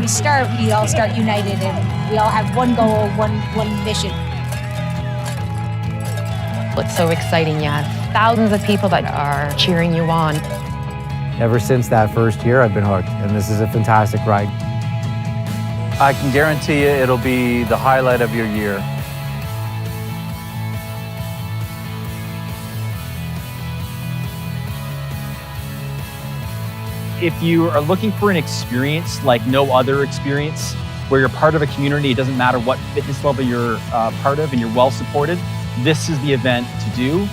we all start united, and we all have one goal, one mission. It's so exciting, you have thousands of people that are cheering you on. Ever since that first year, I've been hooked, and this is a fantastic ride. I can guarantee you it'll be the highlight of your year. If you are looking for an experience like no other experience, where you're part of a community, it doesn't matter what fitness level you're part of and you're well supported, this is the event to do.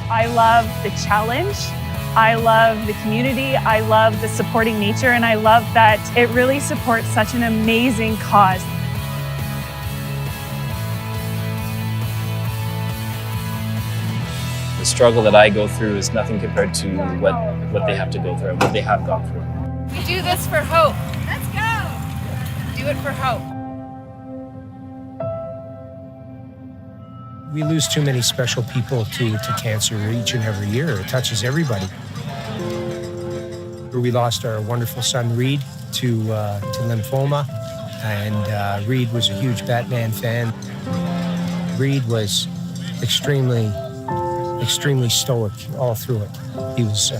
I love the challenge. I love the community. I love the supporting nature, and I love that it really supports such an amazing cause. The struggle that I go through is nothing compared to what they have to go through and what they have gone through. We do this for hope. Let's go! Do it for hope. We lose too many special people to cancer each and every year. It touches everybody. We lost our wonderful son, Reed, to lymphoma. And Reed was a huge Batman fan. Reed was extremely stoic all through it. He was,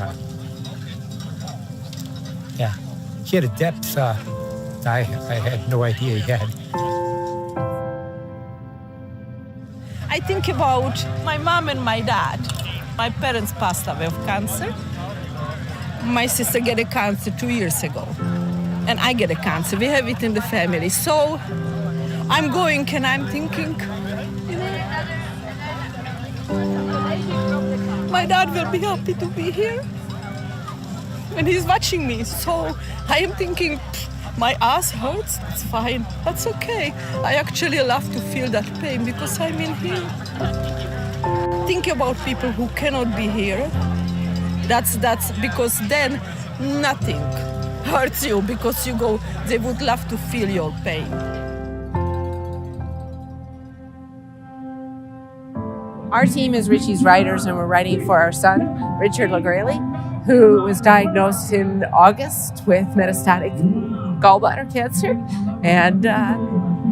he had a depth I had no idea he had. I think about my mom and my dad. My parents passed away of cancer. My sister got a cancer 2 years ago, and I get a cancer. We have it in the family. So I'm going and I'm thinking, my dad will be happy to be here, and he's watching me. So I am thinking, my ass hurts, that's fine, that's okay. I actually love to feel that pain because I'm in here. Think about people who cannot be here. That's because then nothing hurts you because you go, they would love to feel your pain. Our team is Richie's Riders, and we're riding for our son, Richard LaGraley, who was diagnosed in August with metastatic gallbladder cancer, and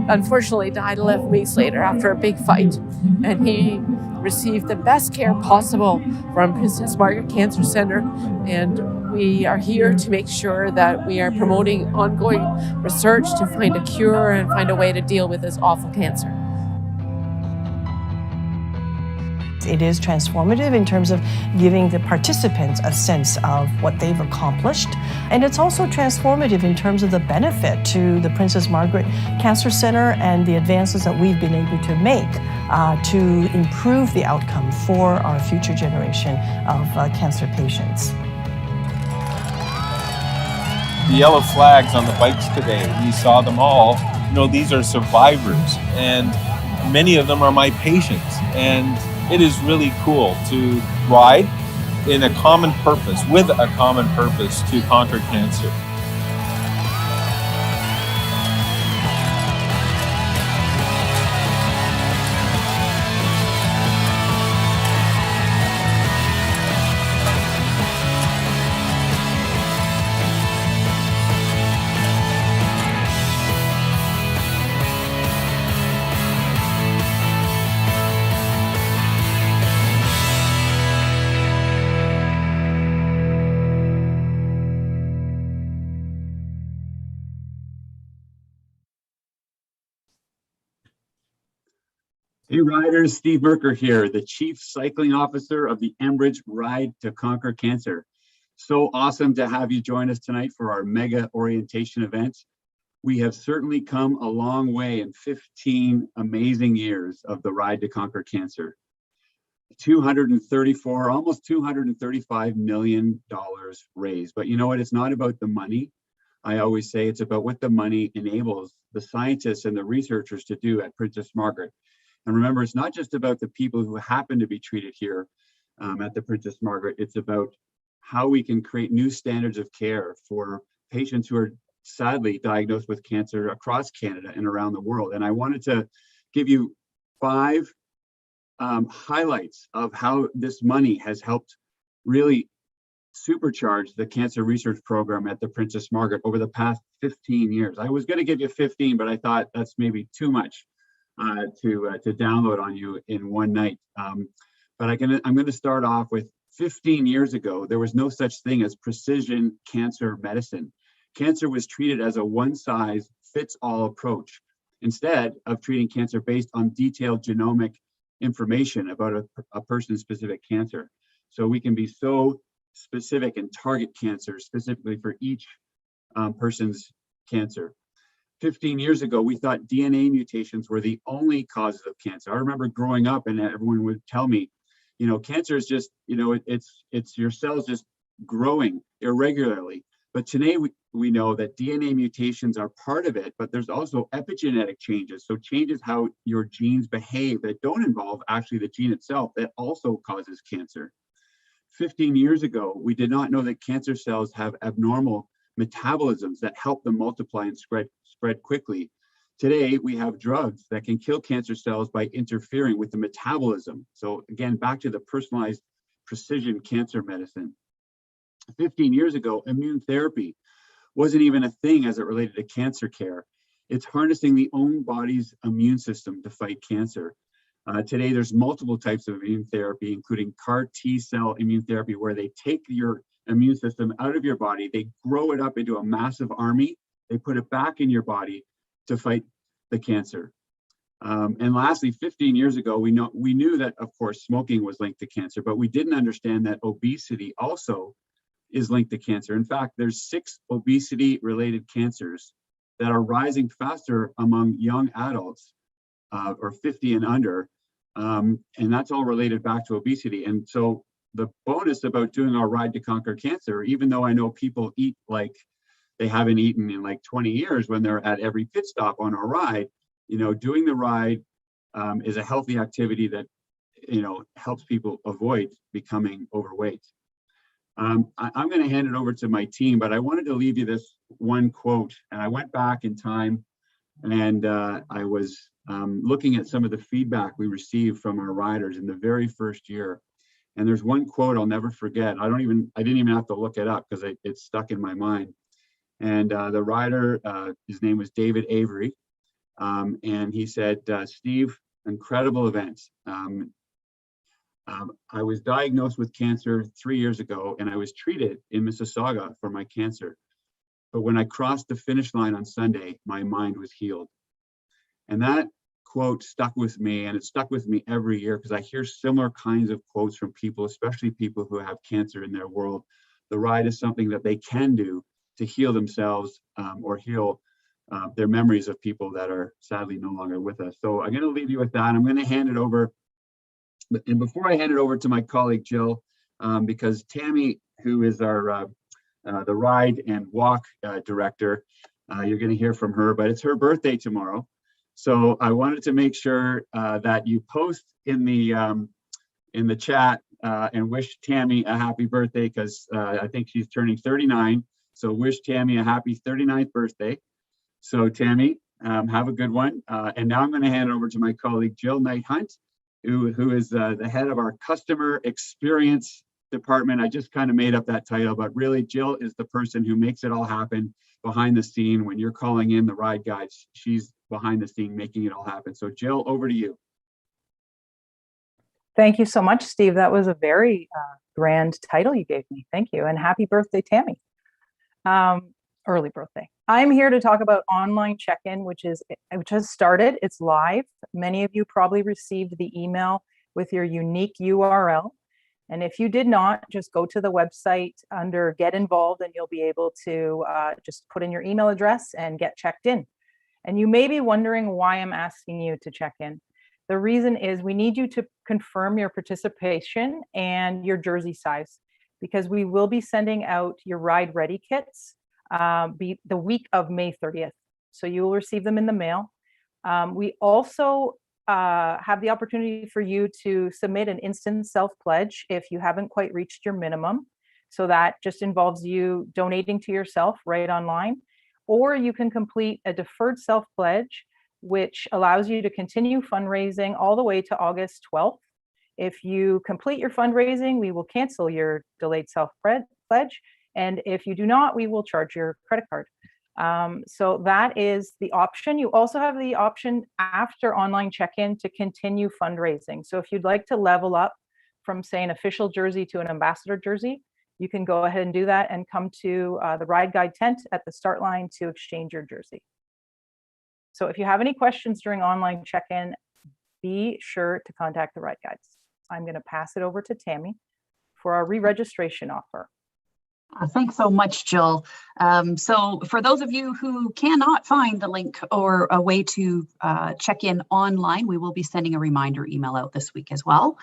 unfortunately died 11 weeks later after a big fight. And he received the best care possible from Princess Margaret Cancer Center, and we are here to make sure that we are promoting ongoing research to find a cure and find a way to deal with this awful cancer. It is transformative in terms of giving the participants a sense of what they've accomplished. And it's also transformative in terms of the benefit to the Princess Margaret Cancer Center and the advances that we've been able to make to improve the outcome for our future generation of cancer patients. The yellow flags on the bikes today, we saw them all. You know, these are survivors, and many of them are my patients. And it is really cool to ride in a common purpose, with a common purpose to conquer cancer. Hey riders, Steve Merker here, the Chief Cycling Officer of the Enbridge Ride to Conquer Cancer. So awesome to have you join us tonight for our mega orientation event. We have certainly come a long way in 15 amazing years of the Ride to Conquer Cancer. 234, almost $235 million raised. But you know what? It's not about the money. I always say it's about what the money enables the scientists and the researchers to do at Princess Margaret. And remember, it's not just about the people who happen to be treated here at the Princess Margaret. It's about how we can create new standards of care for patients who are sadly diagnosed with cancer across Canada and around the world. And I wanted to give you 5 highlights of how this money has helped really supercharged the cancer research program at the Princess Margaret over the past 15 years. I was going to give you 15, but I thought that's maybe too much to download on you in one night. But I'm going to start off with 15 years ago, there was no such thing as precision cancer medicine. Cancer was treated as a one-size-fits-all approach, instead of treating cancer based on detailed genomic information about a person's specific cancer. So we can be so specific and target cancer specifically for each person's cancer. 15 years ago, we thought DNA mutations were the only causes of cancer. I remember growing up and everyone would tell me, you know, cancer is just, you know, it's your cells just growing irregularly. But today we know that DNA mutations are part of it, but there's also epigenetic changes. So changes how your genes behave that don't involve actually the gene itself that also causes cancer. 15 years ago, we did not know that cancer cells have abnormal metabolisms that help them multiply and spread quickly. Today, we have drugs that can kill cancer cells by interfering with the metabolism. So again, back to the personalized precision cancer medicine. 15 years ago, immune therapy wasn't even a thing as it related to cancer care. It's harnessing the own body's immune system to fight cancer. Today, there's multiple types of immune therapy, including CAR T-cell immune therapy, where they take your immune system out of your body, they grow it up into a massive army, they put it back in your body to fight the cancer. And lastly, 15 years ago, we knew that, of course, smoking was linked to cancer, but we didn't understand that obesity also is linked to cancer. In fact, there's 6 obesity-related cancers that are rising faster among young adults or 50 and under, and that's all related back to obesity. And so the bonus about doing our Ride to Conquer Cancer, even though I know people eat like they haven't eaten in like 20 years when they're at every pit stop on our ride, you know, doing the ride is a healthy activity that, you know, helps people avoid becoming overweight. I'm going to hand it over to my team, but I wanted to leave you this one quote. And I went back in time and I was looking at some of the feedback we received from our riders in the very first year. And there's one quote I'll never forget. I didn't even have to look it up because it's stuck in my mind. And the rider, his name was David Avery, and he said, Steve, incredible events. I was diagnosed with cancer 3 years ago, and I was treated in Mississauga for my cancer. But when I crossed the finish line on Sunday, my mind was healed. And that quote stuck with me, and it stuck with me every year because I hear similar kinds of quotes from people, especially people who have cancer in their world. The ride is something that they can do to heal themselves or heal their memories of people that are sadly no longer with us. So I'm going to leave you with that. I'm going to hand it over. And before I hand it over to my colleague, Jill, because Tammy, who is our the ride and walk director, you're going to hear from her, but it's her birthday tomorrow. So I wanted to make sure that you post in the chat and wish Tammy a happy birthday, because I think she's turning 39. So wish Tammy a happy 39th birthday. So Tammy, have a good one. And now I'm going to hand it over to my colleague, Jill Knight Hunt, who is the head of our customer experience department. I just kind of made up that title, but really Jill is the person who makes it all happen behind the scene. When you're calling in the ride guides, she's behind the scene making it all happen. So Jill, over to you. Thank you so much, Steve. That was a very grand title you gave me. Thank you. And happy birthday, Tammy. Early birthday. I'm here to talk about online check-in, which has started. It's live. Many of you probably received the email with your unique URL. And if you did not, just go to the website under Get Involved, and you'll be able to just put in your email address and get checked in. And you may be wondering why I'm asking you to check in. The reason is we need you to confirm your participation and your jersey size, because we will be sending out your Ride Ready kits the week of May 30th. So you will receive them in the mail. We also have the opportunity for you to submit an instant self-pledge if you haven't quite reached your minimum. So that just involves you donating to yourself right online. Or you can complete a deferred self-pledge, which allows you to continue fundraising all the way to August 12th. If you complete your fundraising, we will cancel your delayed self-pledge. And if you do not, we will charge your credit card. So that is the option. You also have the option after online check-in to continue fundraising. So if you'd like to level up from, say, an official jersey to an ambassador jersey, you can go ahead and do that and come to the ride guide tent at the start line to exchange your jersey. So if you have any questions during online check-in, be sure to contact the ride guides. I'm going to pass it over to Tammy for our re-registration offer. Thanks so much, Jill. So for those of you who cannot find the link or a way to check in online, we will be sending a reminder email out this week as well.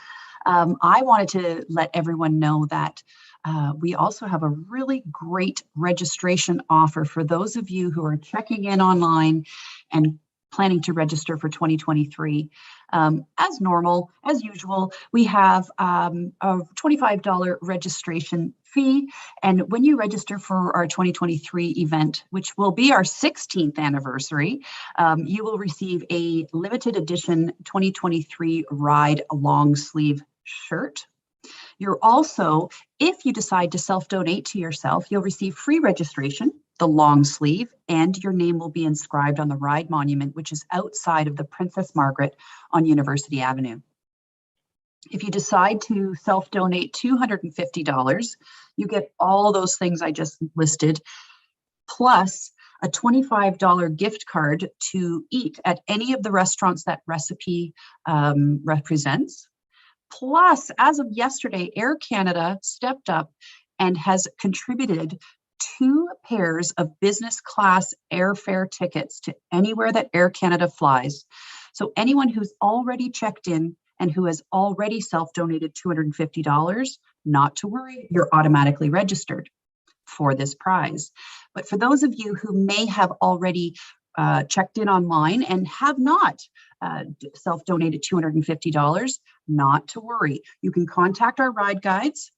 I wanted to let everyone know that we also have a really great registration offer for those of you who are checking in online and planning to register for 2023. As normal, as usual, we have a $25 registration fee. And when you register for our 2023 event, which will be our 16th anniversary, you will receive a limited edition 2023 Ride long sleeve shirt. You're also, if you decide to self-donate to yourself, you'll receive free registration, the long sleeve, and your name will be inscribed on the Ride Monument, which is outside of the Princess Margaret on University Avenue. If you decide to self-donate $250, you get all those things I just listed, plus a $25 gift card to eat at any of the restaurants that recipe represents. Plus, as of yesterday, Air Canada stepped up and has contributed 2 pairs of business class airfare tickets to anywhere that Air Canada flies. So anyone who's already checked in and who has already self-donated $250, not to worry, you're automatically registered for this prize. But for those of you who may have already checked in online and have not self-donated $250, not to worry. You can contact our ride guides,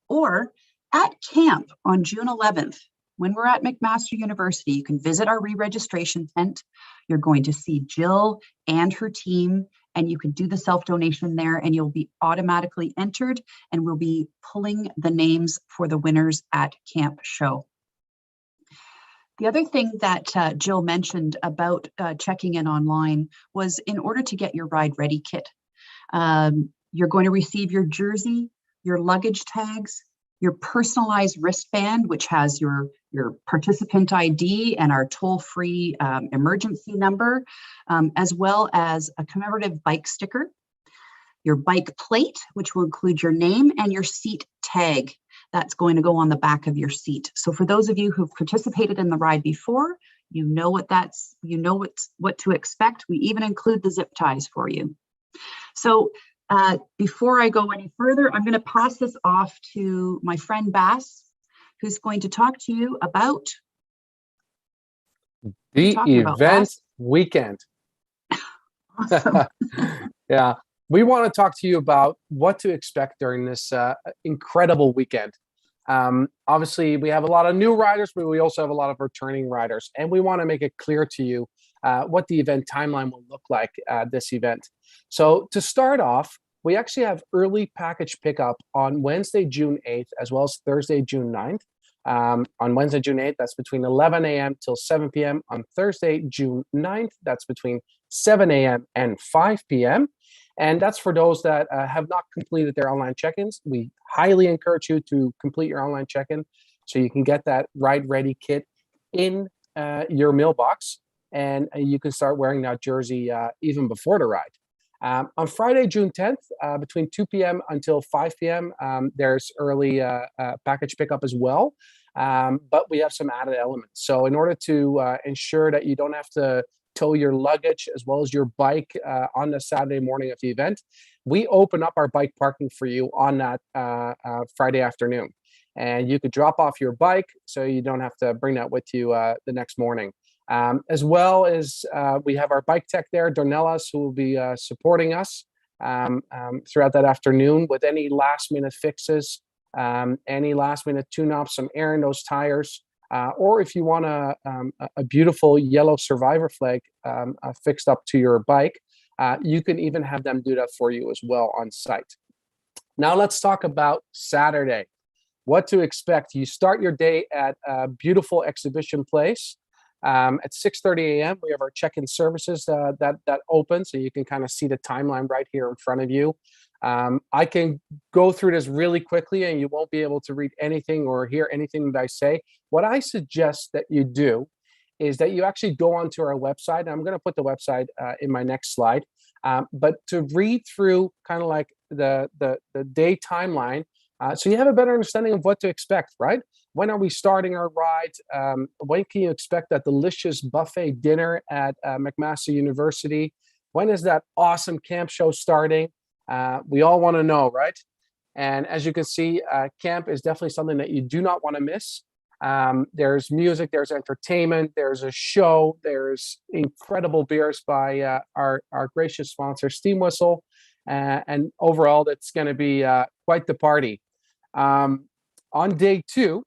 or at camp on June 11th, when we're at McMaster University, you can visit our re-registration tent. You're going to see Jill and her team, and you can do the self-donation there, and you'll be automatically entered, and we'll be pulling the names for the winners at Camp Show. The other thing that Jill mentioned about checking in online was in order to get your Ride Ready kit. You're going to receive your jersey, your luggage tags, your personalized wristband, which has your participant ID and our toll-free emergency number, as well as a commemorative bike sticker, your bike plate, which will include your name, and your seat tag. That's going to go on the back of your seat. So for those of you who've participated in the ride before, you know what to expect. We even include the zip ties for you. So before I go any further, I'm going to pass this off to my friend Bass, who's going to talk to you about the event weekend. Awesome. Yeah. We want to talk to you about what to expect during this incredible weekend. Obviously, we have a lot of new riders, but we also have a lot of returning riders. And we want to make it clear to you what the event timeline will look like at this event. So to start off, we actually have early package pickup on Wednesday, June 8th, as well as Thursday, June 9th. On Wednesday, June 8th, that's between 11 a.m. till 7 p.m. On Thursday, June 9th, that's between 7 a.m. and 5 p.m. And that's for those that have not completed their online check-ins. We highly encourage you to complete your online check-in so you can get that Ride Ready kit in your mailbox, and you can start wearing that jersey even before the ride. On Friday, June 10th, between 2 p.m. until 5 p.m., there's early package pickup as well, but we have some added elements. So in order to ensure that you don't have to tow your luggage as well as your bike on the Saturday morning of the event, we open up our bike parking for you on that Friday afternoon. And you could drop off your bike so you don't have to bring that with you the next morning. As well as we have our bike tech there, Dornelas, who will be supporting us throughout that afternoon with any last minute fixes, any last minute tune-ups, some air in those tires, or if you want a beautiful yellow survivor flag fixed up to your bike, you can even have them do that for you as well on site. Now let's talk about Saturday. What to expect. You start your day at a beautiful exhibition place. At 6:30 a.m., we have our check-in services that open, so you can kind of see the timeline right here in front of you. I can go through this really quickly, and you won't be able to read anything or hear anything that I say. What I suggest that you do is that you actually go onto our website. And I'm going to put the website in my next slide, but to read through kind of like the day timeline, so you have a better understanding of what to expect, right? When are we starting our ride? When can you expect that delicious buffet dinner at McMaster University? When is that awesome camp show starting? We all want to know, right? And as you can see, camp is definitely something that you do not want to miss. There's music, there's entertainment, there's a show, there's incredible beers by our gracious sponsor, Steam Whistle. And overall, that's going to be quite the party. On day 2,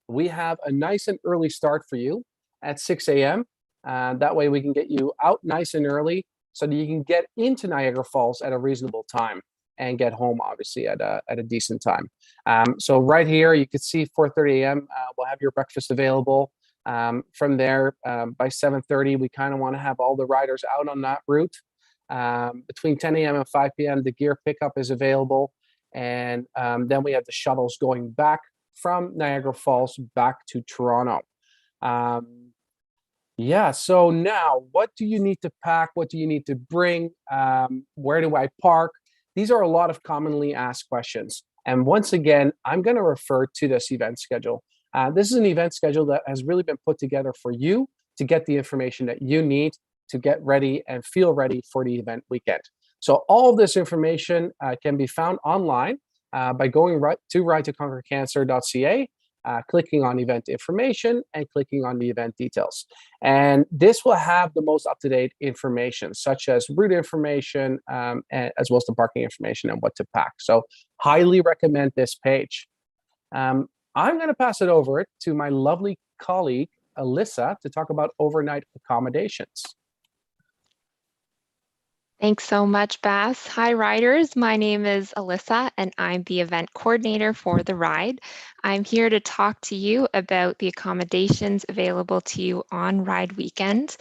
we have a nice and early start for you at 6 a.m. That way we can get you out nice and early so that you can get into Niagara Falls at a reasonable time and get home, obviously, at a decent time. So right here, you can see 4:30 a.m. We'll have your breakfast available. From there, by 7:30, we kind of want to have all the riders out on that route. Between 10 a.m. and 5 p.m., the gear pickup is available. And then we have the shuttles going back from Niagara Falls back to Toronto. Yeah, so now what do you need to pack? What do you need to bring? Where do I park? These are a lot of commonly asked questions. And once again, I'm going to refer to this event schedule. This is an event schedule that has really been put together for you to get the information that you need to get ready and feel ready for the event weekend. So all of this information can be found online by going right to ridetoconquercancer.ca, clicking on event information and clicking on the event details. And this will have the most up-to-date information, such as route information, as well as the parking information and what to pack. So highly recommend this page. I'm going to pass it over to my lovely colleague, Alyssa, to talk about overnight accommodations. Thanks so much, Bas. Hi, riders. My name is Alyssa, and I'm the event coordinator for the ride. I'm here to talk to you about the accommodations available to you on ride weekend.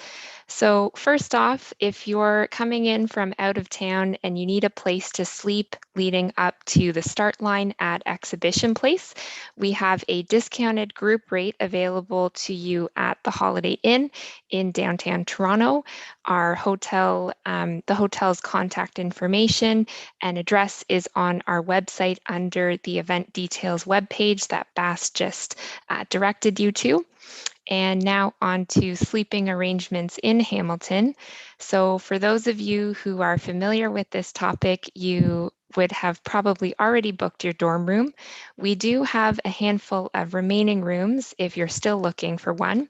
So first off, if you're coming in from out of town and you need a place to sleep leading up to the start line at Exhibition Place, we have a discounted group rate available to you at the Holiday Inn in downtown Toronto. Our hotel, the hotel's contact information and address is on our website under the event details webpage that Bas just directed you to. And now on to sleeping arrangements in Hamilton. So for those of you who are familiar with this topic, you would have probably already booked your dorm room. We do have a handful of remaining rooms if you're still looking for one.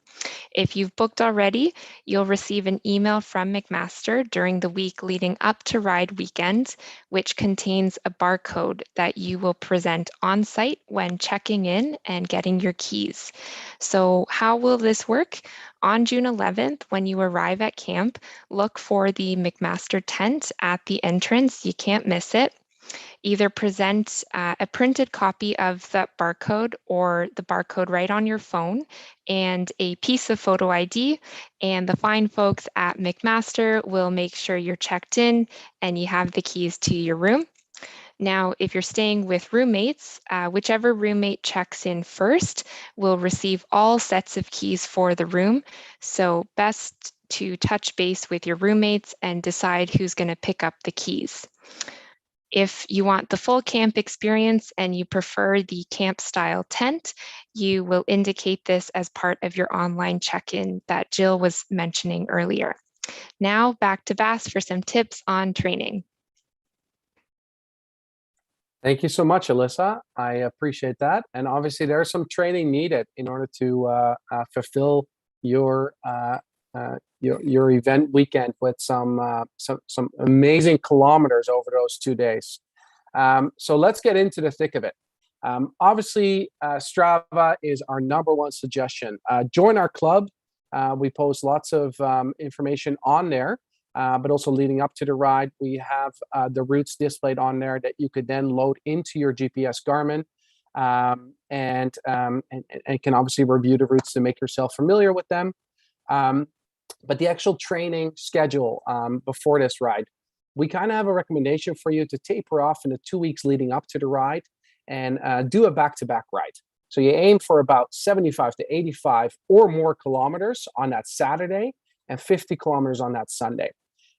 If you've booked already, you'll receive an email from McMaster during the week leading up to ride weekend, which contains a barcode that you will present on site when checking in and getting your keys. So how will this work? On June 11th, when you arrive at camp, look for the McMaster tent at the entrance. You can't miss it. Either present a printed copy of that barcode or the barcode right on your phone and a piece of photo ID, and the fine folks at McMaster will make sure you're checked in and you have the keys to your room. Now, if you're staying with roommates, whichever roommate checks in first will receive all sets of keys for the room. So best to touch base with your roommates and decide who's going to pick up the keys. If you want the full camp experience and you prefer the camp style tent, you will indicate this as part of your online check-in that Jill was mentioning earlier. Now back to Bas for some tips on training. Thank you so much, Alyssa. I appreciate that. And obviously there's some training needed in order to fulfill your event weekend with some amazing kilometers over those 2 days. So let's get into the thick of it. Obviously, Strava is our #1 suggestion. Join our club. We post lots of information on there. but also leading up to the ride. We have the routes displayed on there that you could then load into your GPS Garmin, and can obviously review the routes to make yourself familiar with them. But the actual training schedule before this ride, we kind of have a recommendation for you to taper off in the 2 weeks leading up to the ride and do a back-to-back ride. So you aim for about 75 to 85 or more kilometers on that Saturday and 50 kilometers on that Sunday.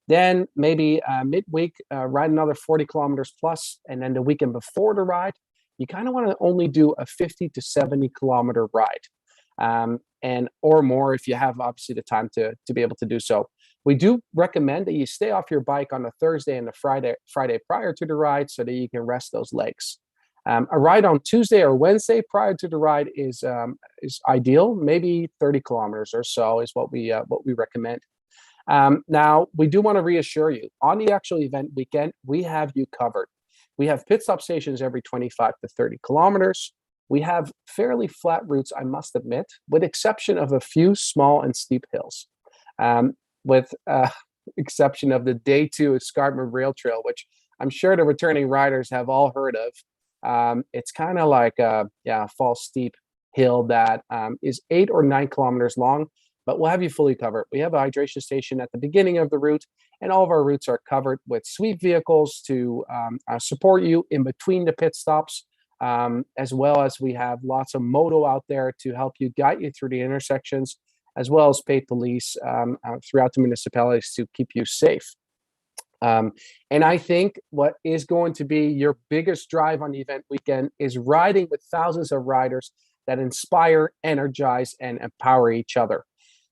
Then maybe midweek, ride another 40 kilometers plus, and then the weekend before the ride, you kind of want to only do a 50 to 70 kilometer ride, and or more if you have obviously the time to be able to do so. We do recommend that you stay off your bike on the Thursday and the Friday prior to the ride so that you can rest those legs. A ride on Tuesday or Wednesday prior to the ride is ideal. Maybe 30 kilometers or so is what we recommend. Now, we do want to reassure you, on the actual event weekend, we have you covered. We have pit stop stations every 25 to 30 kilometers. We have fairly flat routes, I must admit, with exception of a few small and steep hills, with exception of the Day 2 Escarpment Rail Trail, which I'm sure the returning riders have all heard of. It's kind of like a false steep hill that is 8 or 9 kilometers long, but we'll have you fully covered. We have a hydration station at the beginning of the route, and all of our routes are covered with sweep vehicles to support you in between the pit stops, as well as we have lots of moto out there to help you guide you through the intersections, as well as paid police throughout the municipalities to keep you safe. And I think what is going to be your biggest drive on the event weekend is riding with thousands of riders that inspire, energize, and empower each other.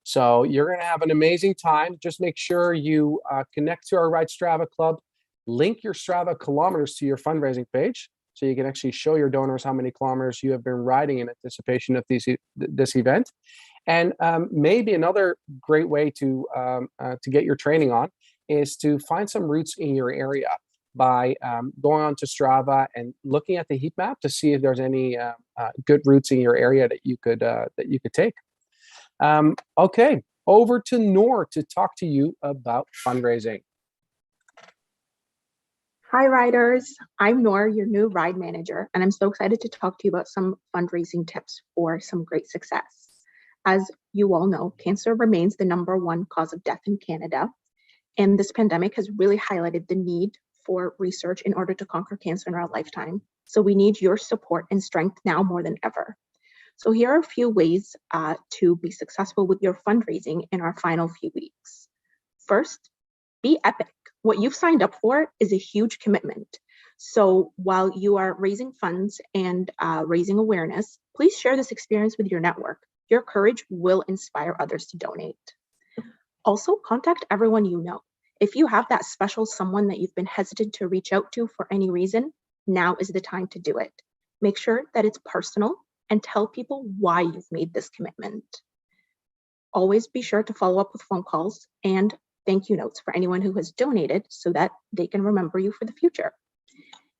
So you're going to have an amazing time. Just make sure you connect to our Ride Strava Club, link your Strava kilometers to your fundraising page, so you can actually show your donors how many kilometers you have been riding in anticipation of this event. And maybe another great way to get your training on is to find some routes in your area by going on to Strava and looking at the heat map to see if there's any good routes in your area that you could take. Okay, over to Noor to talk to you about fundraising. Hi riders, I'm Noor, your new ride manager, and I'm so excited to talk to you about some fundraising tips for some great success. As you all know, cancer remains the #1 cause of death in Canada, and this pandemic has really highlighted the need for research in order to conquer cancer in our lifetime. So we need your support and strength now more than ever. So here are a few ways to be successful with your fundraising in our final few weeks. First, be epic. What you've signed up for is a huge commitment. So while you are raising funds and raising awareness, please share this experience with your network. Your courage will inspire others to donate. Also, contact everyone you know. If you have that special someone that you've been hesitant to reach out to for any reason, now is the time to do it. Make sure that it's personal and tell people why you've made this commitment. Always be sure to follow up with phone calls and thank you notes for anyone who has donated so that they can remember you for the future.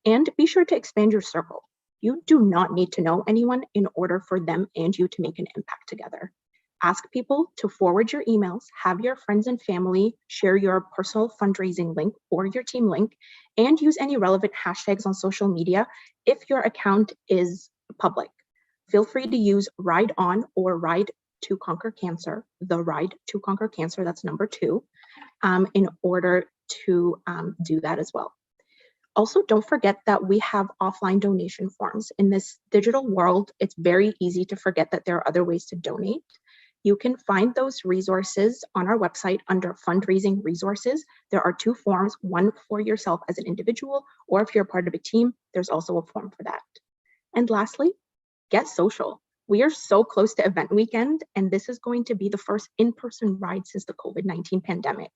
And be sure to expand your circle. You do not need to know anyone in order for them and you to make an impact together. Ask people to forward your emails, have your friends and family share your personal fundraising link or your team link, and use any relevant hashtags on social media if your account is public. Feel free to use Ride On or Ride to Conquer Cancer, the Ride to Conquer Cancer, that's #2, in order to do that as well. Also, don't forget that we have offline donation forms. In this digital world, it's very easy to forget that there are other ways to donate. You can find those resources on our website under fundraising resources. There are 2 forms, one for yourself as an individual, or if you're part of a team, there's also a form for that. And lastly, get social. We are so close to event weekend, and this is going to be the first in-person ride since the COVID-19 pandemic.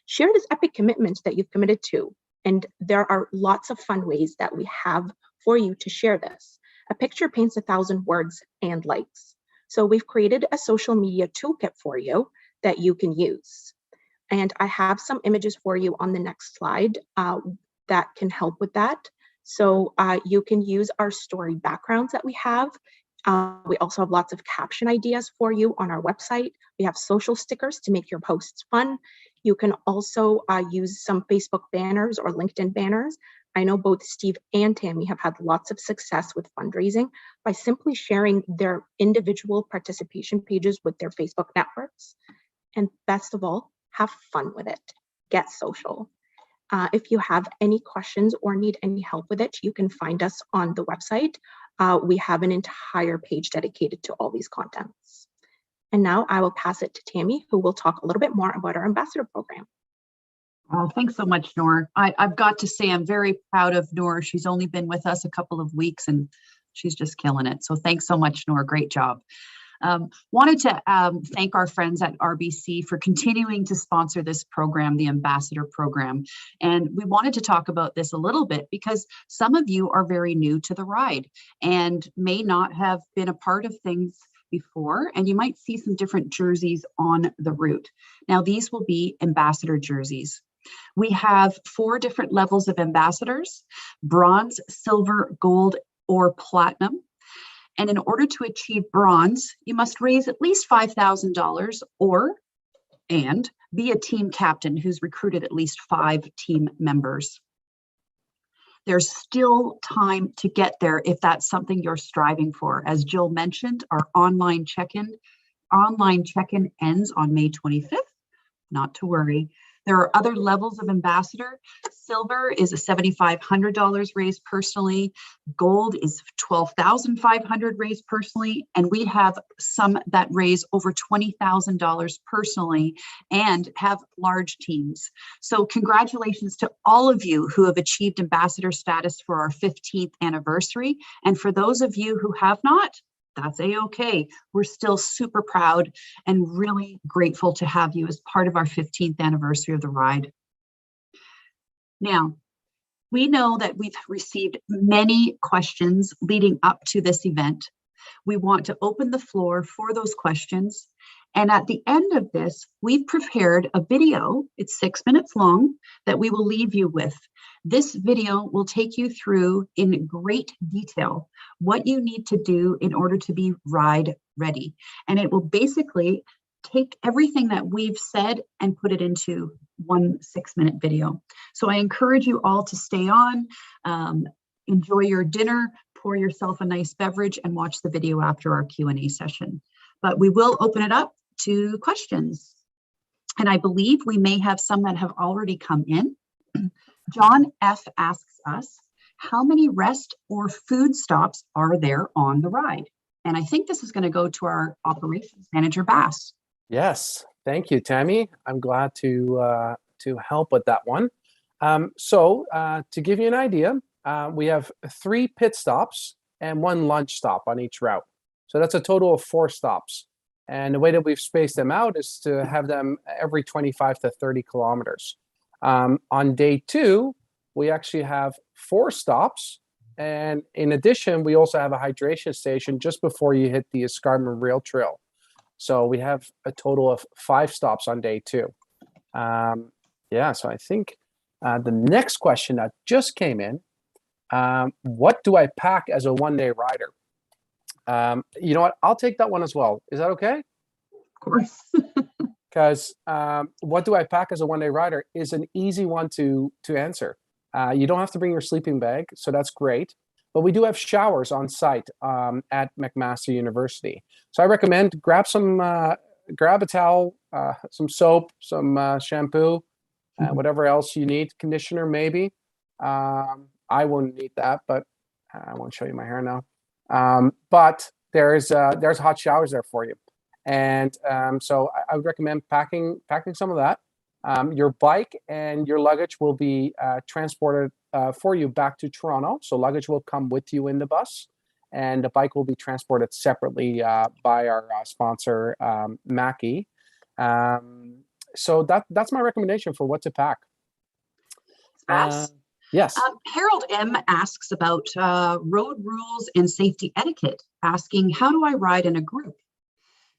Share this epic commitment that you've committed to, and there are lots of fun ways that we have for you to share this. A picture paints 1,000 words and likes. So we've created a social media toolkit for you that you can use. And I have some images for you on the next slide that can help with that. So you can use our story backgrounds that we have. We also have lots of caption ideas for you on our website. We have social stickers to make your posts fun. You can also use some Facebook banners or LinkedIn banners. I know both Steve and Tammy have had lots of success with fundraising by simply sharing their individual participation pages with their Facebook networks. And best of all, have fun with it. Get social. If you have any questions or need any help with it, you can find us on the website. We have an entire page dedicated to all these contents. And now I will pass it to Tammy, who will talk a little bit more about our ambassador program. Oh, thanks so much, Noor. I've got to say, I'm very proud of Noor. She's only been with us a couple of weeks and she's just killing it. So thanks so much, Noor. Great job. Wanted to thank our friends at RBC for continuing to sponsor this program, the Ambassador Program. And we wanted to talk about this a little bit because some of you are very new to the ride and may not have been a part of things before, and you might see some different jerseys on the route. Now, these will be ambassador jerseys. We have 4 different levels of ambassadors: bronze, silver, gold, or platinum. And in order to achieve bronze, you must raise at least $5,000 and be a team captain who's recruited at least 5 team members. There's still time to get there if that's something you're striving for. As Jill mentioned, our online check-in ends on May 25th. Not to worry. There are other levels of ambassador. Silver is a $7,500 raised personally. Gold is $12,500 raised personally. And we have some that raise over $20,000 personally and have large teams. So congratulations to all of you who have achieved ambassador status for our 15th anniversary. And for those of you who have not, that's a-okay. We're still super proud and really grateful to have you as part of our 15th anniversary of the ride. Now, we know that we've received many questions leading up to this event. We want to open the floor for those questions. And at the end of this, we've prepared a video, it's 6 minutes long, that we will leave you with. This video will take you through in great detail what you need to do in order to be ride ready. And it will basically take everything that we've said and put it into one 6-minute video. So I encourage you all to stay on, enjoy your dinner, pour yourself a nice beverage, and watch the video after our Q&A session. But we will open it up to questions. And I believe we may have some that have already come in. John F. asks us, how many rest or food stops are there on the ride? And I think this is going to go to our operations manager, Bass. Yes, thank you, Tammy. I'm glad to help with that one. To give you an idea, we have 3 pit stops and 1 lunch stop on each route. So that's a total of 4 stops. And the way that we've spaced them out is to have them every 25 to 30 kilometers. On day 2, we actually have 4 stops. And in addition, we also have a hydration station just before you hit the Escarpment Rail Trail. So we have a total of 5 stops on day 2. So I think the next question that just came in, what do I pack as a one-day rider? You know what? I'll take that one as well. Is that okay? Of course. Because what do I pack as a one-day rider is an easy one to answer. You don't have to bring your sleeping bag, so that's great. But we do have showers on site at McMaster University. So I recommend grab a towel, some soap, some shampoo, whatever else you need, conditioner maybe. I wouldn't need that, but I won't show you my hair now. But there's hot showers there for you. And so I would recommend packing some of that. Your bike and your luggage will be transported for you back to Toronto. So luggage will come with you in the bus, and the bike will be transported separately by our sponsor, Mackie. So that's my recommendation for what to pack. Yes. Harold M. asks about road rules and safety etiquette, asking, how do I ride in a group?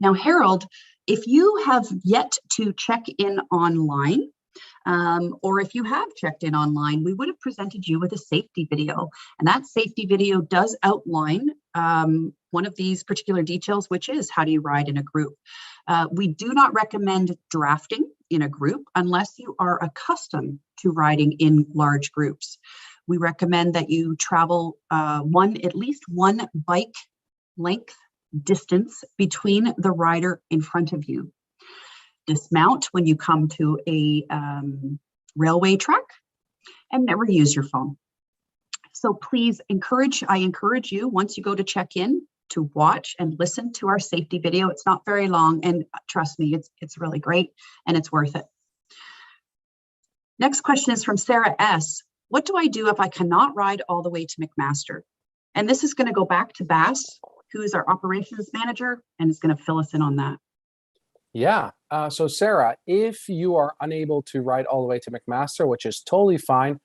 Now, Harold, if you have yet to check in online, or if you have checked in online, we would have presented you with a safety video. And that safety video does outline one of these particular details, which is how do you ride in a group. We do not recommend drafting in a group unless you are accustomed to riding in large groups. We recommend that you travel at least one bike length distance between the rider in front of you. Dismount when you come to a railway track, and never use your phone. So please I encourage you, once you go to check in, to watch and listen to our safety video. It's not very long, and trust me, it's really great and it's worth it. Next question is from Sarah S. What do I do if I cannot ride all the way to McMaster? And this is going to go back to Bass, who is our operations manager, and is going to fill us in on that. Yeah. So Sarah, if you are unable to ride all the way to McMaster, which is totally fine,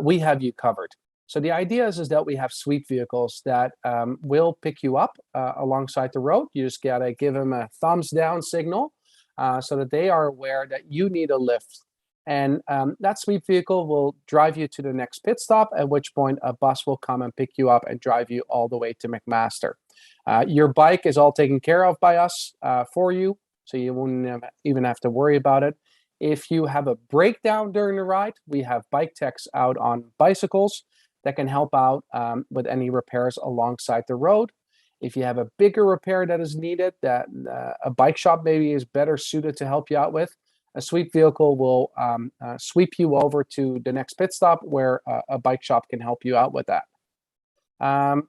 we have you covered. So the idea is that we have sweep vehicles that will pick you up alongside the road. You just got to give them a thumbs down signal so that they are aware that you need a lift. And that sweep vehicle will drive you to the next pit stop, at which point a bus will come and pick you up and drive you all the way to McMaster. Your bike is all taken care of by us for you, so you won't even have to worry about it. If you have a breakdown during the ride, we have bike techs out on bicycles that can help out with any repairs alongside the road. If you have a bigger repair that is needed, that a bike shop maybe is better suited to help you out with, a sweep vehicle will sweep you over to the next pit stop where a bike shop can help you out with that.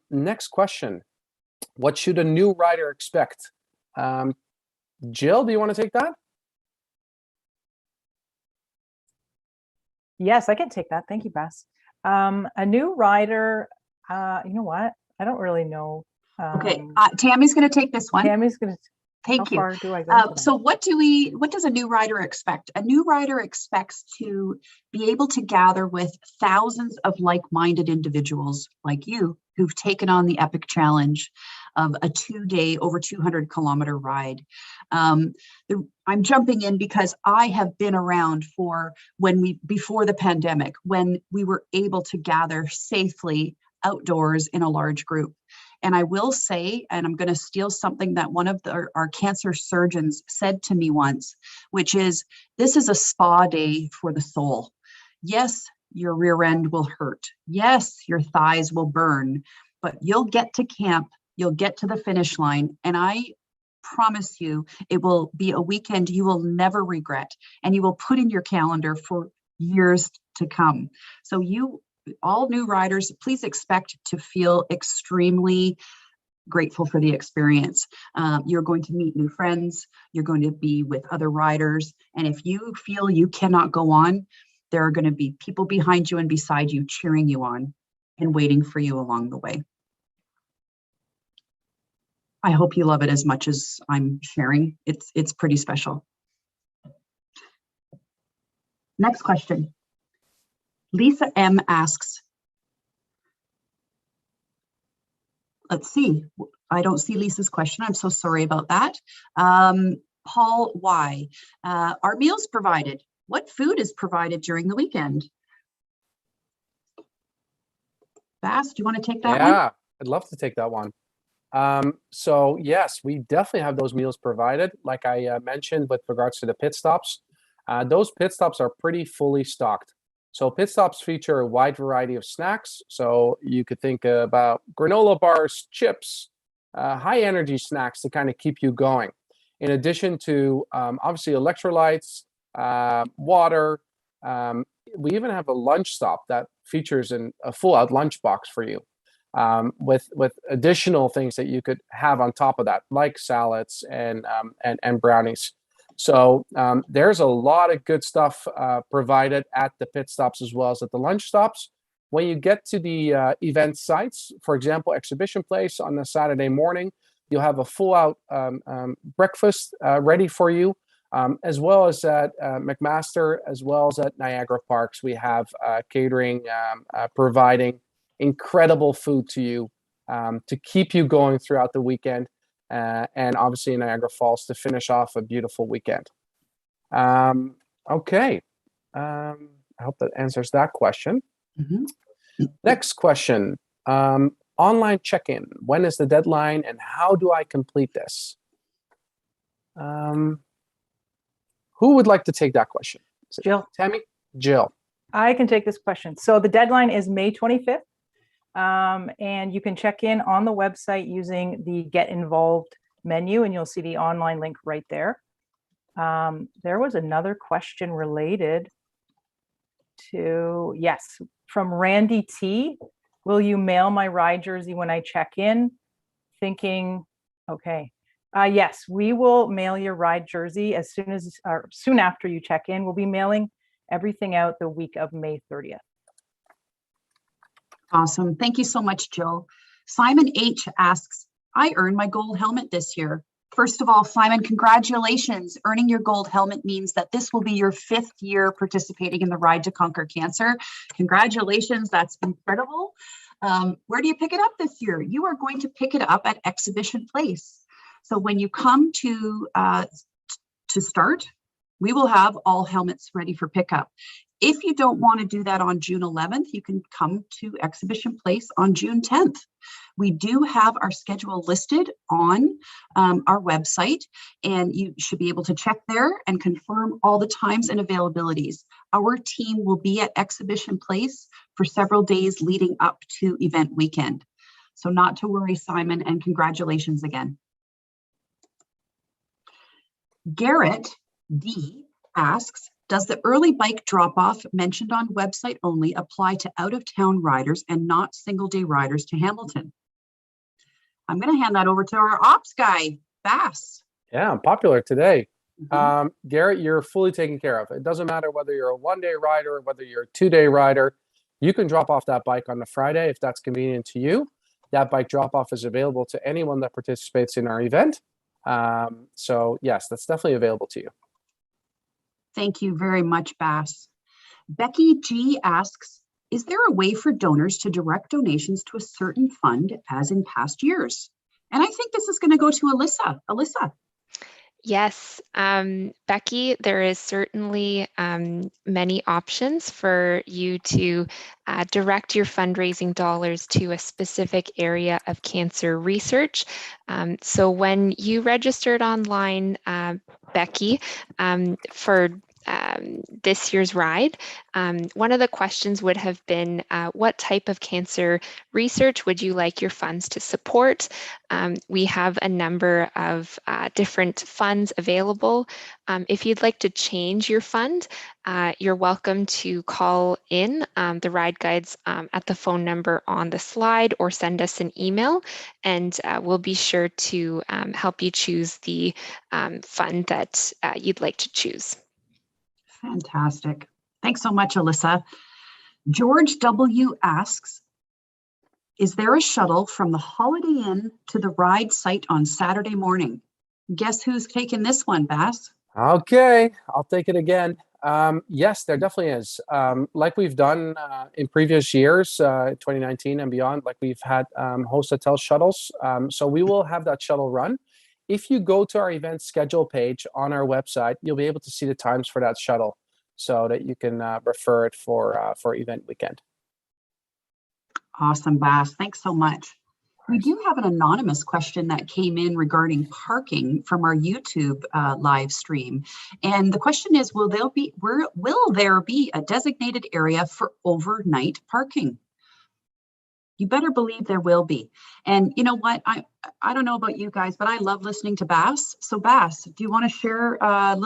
Next question. What should a new rider expect? Jill, do you want to take that? Yes, I can take that. Thank you, Bess. A new rider, you know what? I don't really know. Okay, Tammy's going to take this one. Tammy's going to. Thank you. How far do I go? So what does a new rider expect? A new rider expects to be able to gather with thousands of like-minded individuals like you who've taken on the epic challenge of a 2-day, over 200-kilometer ride. I'm jumping in because I have been around for before the pandemic, when we were able to gather safely outdoors in a large group. And I will say, and I'm going to steal something that one of our cancer surgeons said to me once, which is, this is a spa day for the soul. Yes, your rear end will hurt. Yes, your thighs will burn, but you'll get to camp, you'll get to the finish line, and I promise you, it will be a weekend you will never regret, and you will put in your calendar for years to come. So all new riders, please expect to feel extremely grateful for the experience. You're going to meet new friends. You're going to be with other riders. And if you feel you cannot go on, there are going to be people behind you and beside you cheering you on and waiting for you along the way. I hope you love it as much as I'm sharing. It's pretty special. Next question. Lisa M asks, let's see, I don't see Lisa's question. I'm so sorry about that. Paul Y, are meals provided? What food is provided during the weekend? Bass, do you want to take that one? Yeah, I'd love to take that one. So yes, we definitely have those meals provided. Like I mentioned with regards to the pit stops, those pit stops are pretty fully stocked. So pit stops feature a wide variety of snacks. So you could think about granola bars, chips, high energy snacks to kind of keep you going. In addition to obviously electrolytes, water, we even have a lunch stop that features a full out lunch box for you with additional things that you could have on top of that, like salads and brownies. So there's a lot of good stuff provided at the pit stops as well as at the lunch stops. When you get to the event sites, for example, Exhibition Place on a Saturday morning, you'll have a full-out breakfast ready for you, as well as at McMaster, as well as at Niagara Parks. We have catering providing incredible food to you to keep you going throughout the weekend. And obviously in Niagara Falls to finish off a beautiful weekend. Okay, I hope that answers that question. Mm-hmm. Next question, online check-in. When is the deadline and how do I complete this? Who would like to take that question? Jill. Tammy? Jill. I can take this question. So the deadline is May 25th. And you can check in on the website using the Get Involved menu, and you'll see the online link right there. There was another question related to, yes, from Randy T. Will you mail my ride jersey when I check in? Thinking, okay. Yes, we will mail your ride jersey as soon after you check in. We'll be mailing everything out the week of May 30th. Awesome. Thank you so much, Jill. Simon H. asks, I earned my gold helmet this year. First of all, Simon, congratulations. Earning your gold helmet means that this will be your 5th year participating in the Ride to Conquer Cancer. Congratulations. That's incredible. Where do you pick it up this year? You are going to pick it up at Exhibition Place. So when you come to start, we will have all helmets ready for pickup. If you don't want to do that on June 11th, you can come to Exhibition Place on June 10th. We do have our schedule listed on our website, and you should be able to check there and confirm all the times and availabilities. Our team will be at Exhibition Place for several days leading up to event weekend. So not to worry, Simon, and congratulations again. Garrett D. asks, does the early bike drop-off mentioned on website only apply to out-of-town riders and not single-day riders to Hamilton? I'm going to hand that over to our ops guy, Bass. Yeah, I'm popular today. Garrett, you're fully taken care of. It doesn't matter whether you're a one-day rider or whether you're a two-day rider. You can drop off that bike on the Friday if that's convenient to you. That bike drop-off is available to anyone that participates in our event. So yes, that's definitely available to you. Thank you very much, Bass. Becky G asks, is there a way for donors to direct donations to a certain fund as in past years? And I think this is going to go to Alyssa. Alyssa. Yes, Becky, there is certainly many options for you to direct your fundraising dollars to a specific area of cancer research. So when you registered online, Becky, for this year's ride, one of the questions would have been, what type of cancer research would you like your funds to support? We have a number of different funds available. If you'd like to change your fund, you're welcome to call in the ride guides at the phone number on the slide or send us an email, and we'll be sure to help you choose the fund that you'd like to choose. Fantastic. Thanks so much, Alyssa. George W. asks, is there a shuttle from the Holiday Inn to the ride site on Saturday morning? Guess who's taking this one, Bass? Okay, I'll take it again. Yes, there definitely is. Like we've done in previous years, 2019 and beyond, like we've had host hotel shuttles. So we will have that shuttle run. If you go to our event schedule page on our website, you'll be able to see the times for that shuttle so that you can refer it for event weekend. Awesome, Bass. Thanks so much. We do have an anonymous question that came in regarding parking from our YouTube live stream. And the question is, will there be a designated area for overnight parking? You better believe there will be. And you know what? I don't know about you guys, but I love listening to Bass. So Bass, do you want to share a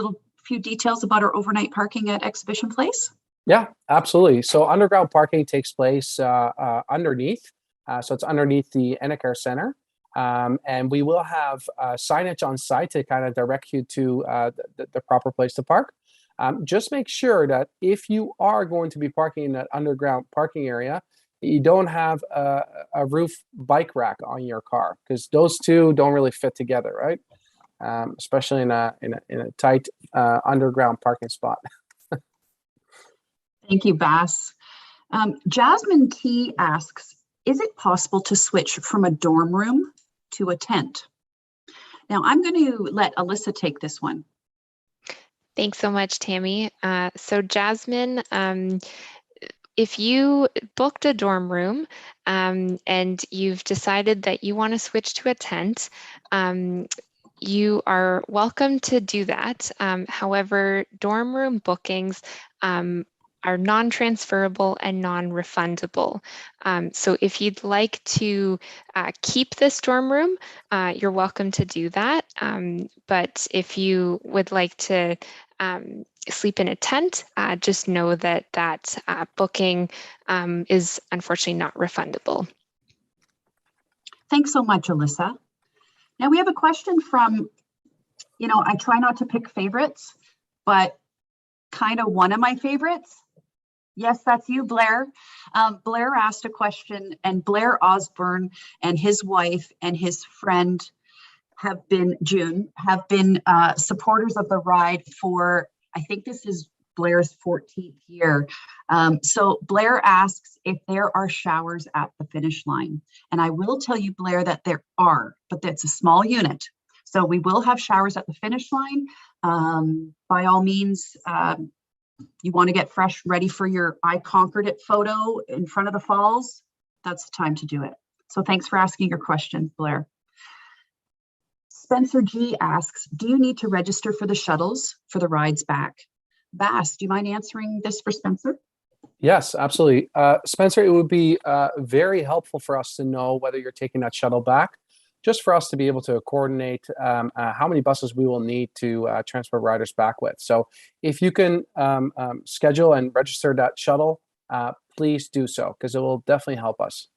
few details about our overnight parking at Exhibition Place? Yeah, absolutely. So underground parking takes place underneath. So it's underneath the Enercare Center. And we will have signage on site to kind of direct you to the proper place to park. Just make sure that if you are going to be parking in that underground parking area, you don't have a roof bike rack on your car, because those two don't really fit together, right? Especially in a tight underground parking spot. Thank you, Bass. Jasmine T asks, is it possible to switch from a dorm room to a tent? Now I'm going to let Alyssa take this one. Thanks so much, Tammy. So Jasmine, if you booked a dorm room and you've decided that you want to switch to a tent, You are welcome to do that. However, dorm room bookings are non-transferable and non-refundable. So if you'd like to keep this dorm room, you're welcome to do that. But if you would like to sleep in a tent, just know that that booking is unfortunately not refundable. Thanks so much, Alyssa. Now we have a question from, I try not to pick favorites, but kind of one of my favorites. Yes, that's you, Blair. Blair asked a question, and Blair Osborne and his wife and his friend June have been supporters of the ride for, I think this is Blair's 14th year. So Blair asks if there are showers at the finish line. And I will tell you, Blair, that there are, but that's a small unit. So we will have showers at the finish line. By all means, you want to get fresh, ready for your I conquered it photo in front of the falls, that's the time to do it. So thanks for asking your question, Blair. Spencer G asks, do you need to register for the shuttles for the rides back? Bass, do you mind answering this for Spencer? Yes, absolutely. Spencer, it would be very helpful for us to know whether you're taking that shuttle back, just for us to be able to coordinate how many buses we will need to transport riders back with. So if you can schedule and register that shuttle, please do so, because it will definitely help us.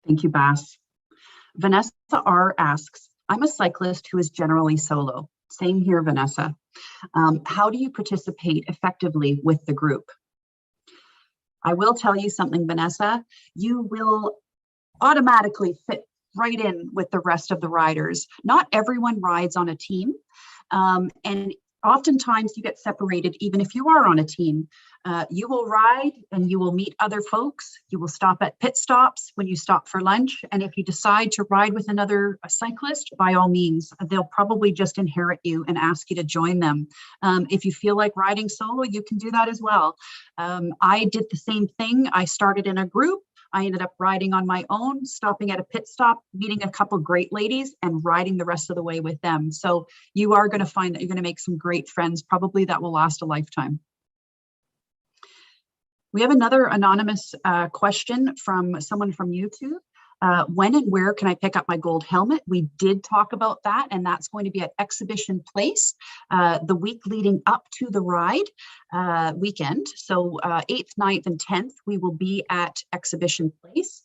Thank you, Bass. Vanessa R asks, I'm a cyclist who is generally solo. Same here, Vanessa. How do you participate effectively with the group? I will tell you something, Vanessa. You will automatically fit right in with the rest of the riders. Not everyone rides on a team. And oftentimes you get separated, even if you are on a team. You will ride and you will meet other folks. You will stop at pit stops when you stop for lunch. And if you decide to ride with another cyclist, by all means, they'll probably just inherit you and ask you to join them. If you feel like riding solo, you can do that as well. I did the same thing. I started in a group. I ended up riding on my own, stopping at a pit stop, meeting a couple great ladies and riding the rest of the way with them. So you are going to find that you're going to make some great friends, probably that will last a lifetime. We have another anonymous question from someone from YouTube. When and where can I pick up my gold helmet? We did talk about that, and that's going to be at Exhibition Place the week leading up to the ride weekend. So 8th, 9th, and 10th, we will be at Exhibition Place.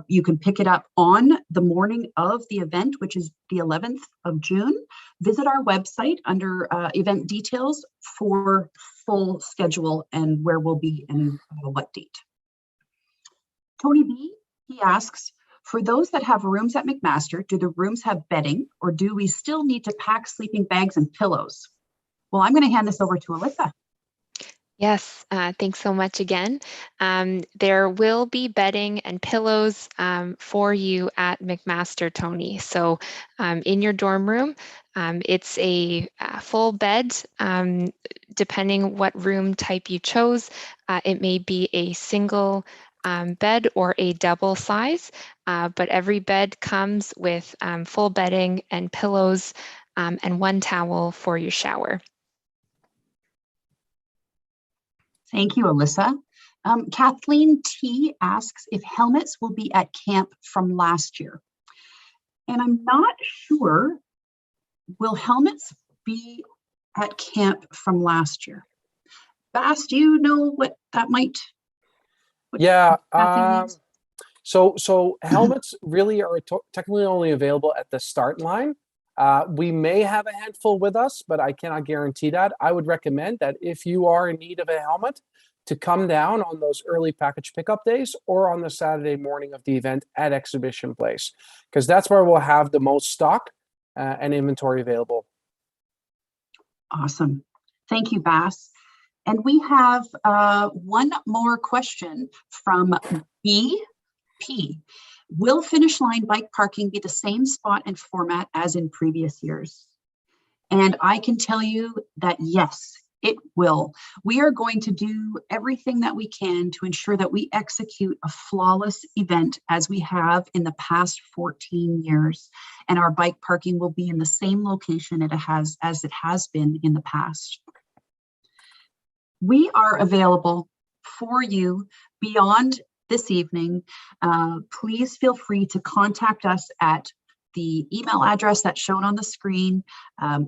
You can pick it up on the morning of the event, which is the 11th of June. Visit our website under event details for full schedule and where we'll be and what date. Tony B, he asks, for those that have rooms at McMaster, do the rooms have bedding, or do we still need to pack sleeping bags and pillows? Well, I'm going to hand this over to Alyssa. Yes, thanks so much again. There will be bedding and pillows for you at McMaster, Tony. So in your dorm room, it's a full bed. Depending what room type you chose, it may be a single bed or a double size, but every bed comes with full bedding and pillows and one towel for your shower. Thank you, Alyssa. Kathleen T asks if helmets will be at camp from last year. And I'm not sure, will helmets be at camp from last year? Bass, do you know what that might? Yeah. So helmets really are technically only available at the start line. We may have a handful with us, but I cannot guarantee that. I would recommend that if you are in need of a helmet, to come down on those early package pickup days or on the Saturday morning of the event at Exhibition Place, because that's where we'll have the most stock and inventory available. Awesome. Thank you, Bass. And we have one more question from BP. Will finish line bike parking be the same spot and format as in previous years? And I can tell you that yes, It will. We are going to do everything that we can to ensure that we execute a flawless event as we have in the past 14 years. And our bike parking will be in the same location as it has been in the past. We are available for you beyond this evening. Please feel free to contact us at the email address that's shown on the screen,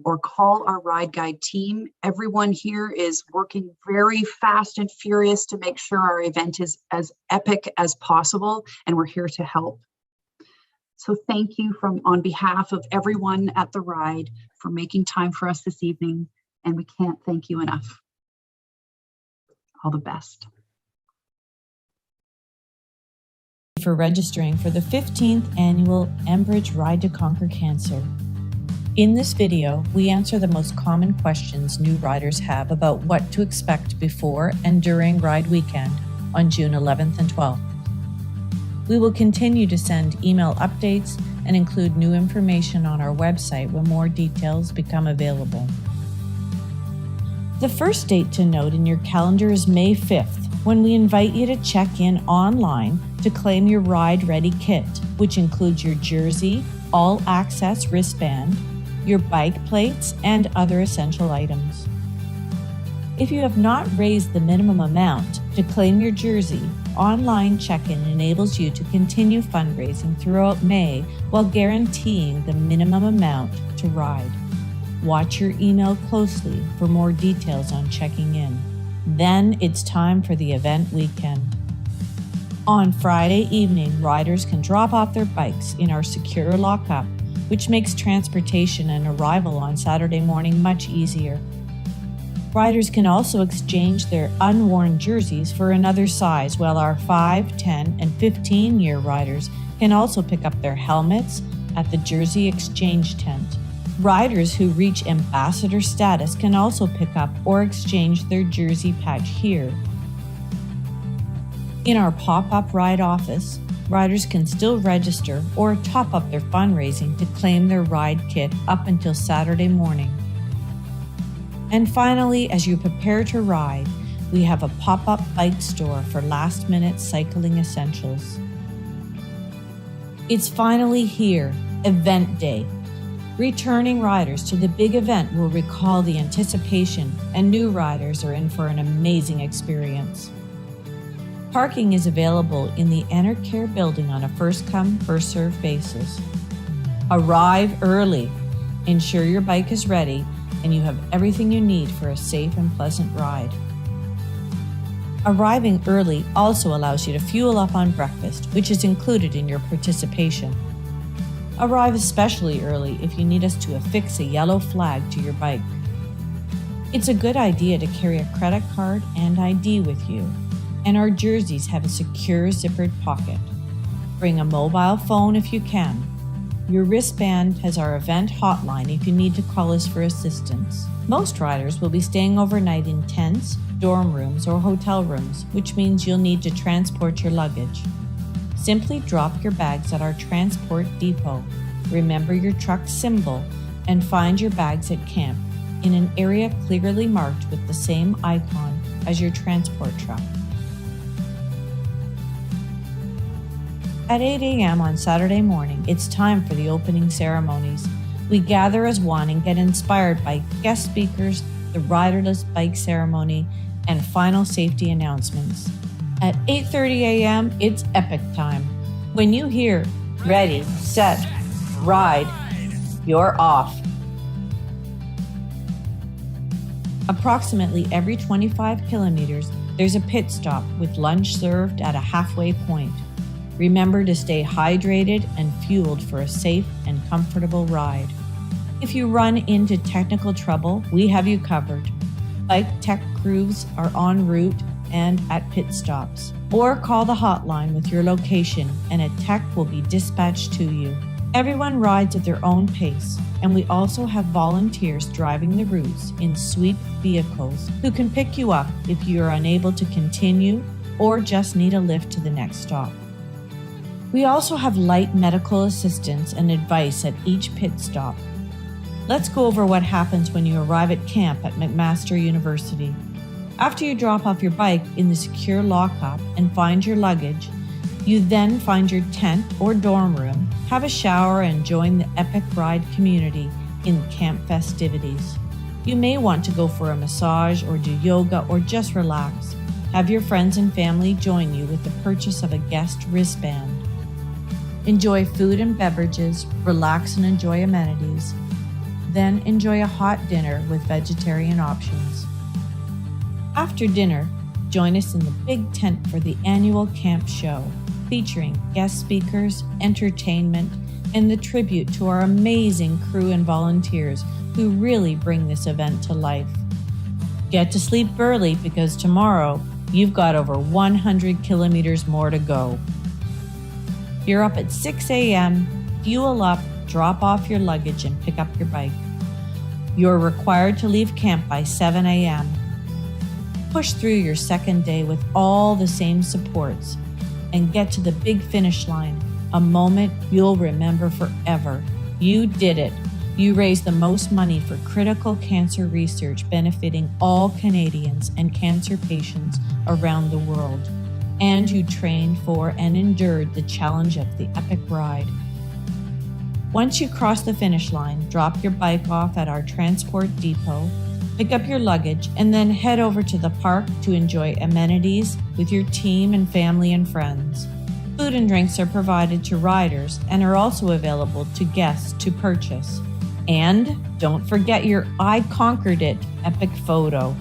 or call our ride guide team. Everyone here is working very fast and furious to make sure our event is as epic as possible, and we're here to help. So thank you on behalf of everyone at the ride for making time for us this evening, and we can't thank you enough. All the best. For registering for the 15th annual Enbridge Ride to Conquer Cancer. In this video, we answer the most common questions new riders have about what to expect before and during Ride Weekend on June 11th and 12th. We will continue to send email updates and include new information on our website when more details become available. The first date to note in your calendar is May 5th, when we invite you to check in online to claim your Ride Ready kit, which includes your jersey, all-access wristband, your bike plates, and other essential items. If you have not raised the minimum amount to claim your jersey, online check-in enables you to continue fundraising throughout May while guaranteeing the minimum amount to ride. Watch your email closely for more details on checking in. Then it's time for the event weekend. On Friday evening, riders can drop off their bikes in our secure lockup, which makes transportation and arrival on Saturday morning much easier. Riders can also exchange their unworn jerseys for another size, while our 5, 10, and 15-year riders can also pick up their helmets at the Jersey Exchange Tent. Riders who reach ambassador status can also pick up or exchange their jersey patch here. In our pop-up ride office, riders can still register or top up their fundraising to claim their ride kit up until Saturday morning. And finally, as you prepare to ride, we have a pop-up bike store for last-minute cycling essentials. It's finally here, Event Day. Returning riders to the big event will recall the anticipation, and new riders are in for an amazing experience. Parking is available in the Enercare building on a first-come, first-served basis. Arrive early. Ensure your bike is ready and you have everything you need for a safe and pleasant ride. Arriving early also allows you to fuel up on breakfast, which is included in your participation. Arrive especially early if you need us to affix a yellow flag to your bike. It's a good idea to carry a credit card and ID with you, and our jerseys have a secure zippered pocket. Bring a mobile phone if you can. Your wristband has our event hotline if you need to call us for assistance. Most riders will be staying overnight in tents, dorm rooms, or hotel rooms, which means you'll need to transport your luggage. Simply drop your bags at our transport depot. Remember your truck symbol and find your bags at camp in an area clearly marked with the same icon as your transport truck. At 8 a.m. on Saturday morning, it's time for the opening ceremonies. We gather as one and get inspired by guest speakers, the riderless bike ceremony, and final safety announcements. At 8:30 a.m., it's epic time. When you hear, ready, set, ride, you're off. Approximately every 25 kilometers, there's a pit stop with lunch served at a halfway point. Remember to stay hydrated and fueled for a safe and comfortable ride. If you run into technical trouble, we have you covered. Bike tech crews are en route and at pit stops. Or call the hotline with your location and a tech will be dispatched to you. Everyone rides at their own pace, and we also have volunteers driving the routes in sweep vehicles who can pick you up if you are unable to continue or just need a lift to the next stop. We also have light medical assistance and advice at each pit stop. Let's go over what happens when you arrive at camp at McMaster University. After you drop off your bike in the secure lockup and find your luggage, you then find your tent or dorm room, have a shower, and join the Epic Ride community in camp festivities. You may want to go for a massage or do yoga or just relax. Have your friends and family join you with the purchase of a guest wristband. Enjoy food and beverages, relax and enjoy amenities. Then enjoy a hot dinner with vegetarian options. After dinner, join us in the big tent for the annual camp show, featuring guest speakers, entertainment, and the tribute to our amazing crew and volunteers who really bring this event to life. Get to sleep early because tomorrow you've got over 100 kilometers more to go. You're up at 6 a.m., fuel up, drop off your luggage, and pick up your bike. You're required to leave camp by 7 a.m. Push through your second day with all the same supports and get to the big finish line, a moment you'll remember forever. You did it. You raised the most money for critical cancer research benefiting all Canadians and cancer patients around the world. And you trained for and endured the challenge of the Epic Ride. Once you cross the finish line, drop your bike off at our transport depot, pick up your luggage, and then head over to the park to enjoy amenities with your team and family and friends. Food and drinks are provided to riders and are also available to guests to purchase. And don't forget your I Conquered It epic photo.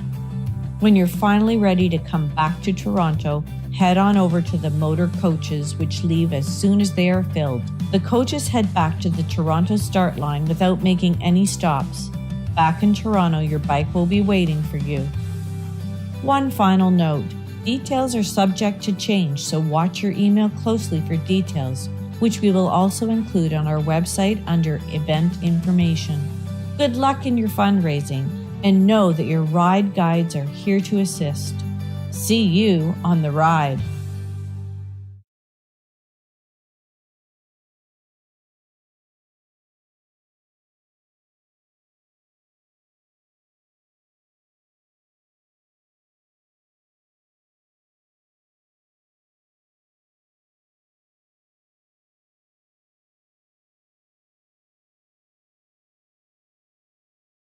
When you're finally ready to come back to Toronto, head on over to the motor coaches, which leave as soon as they are filled. The coaches head back to the Toronto start line without making any stops. Back in Toronto, your bike will be waiting for you. One final note, details are subject to change, so watch your email closely for details, which we will also include on our website under event information. Good luck in your fundraising, and know that your ride guides are here to assist. See you on the ride.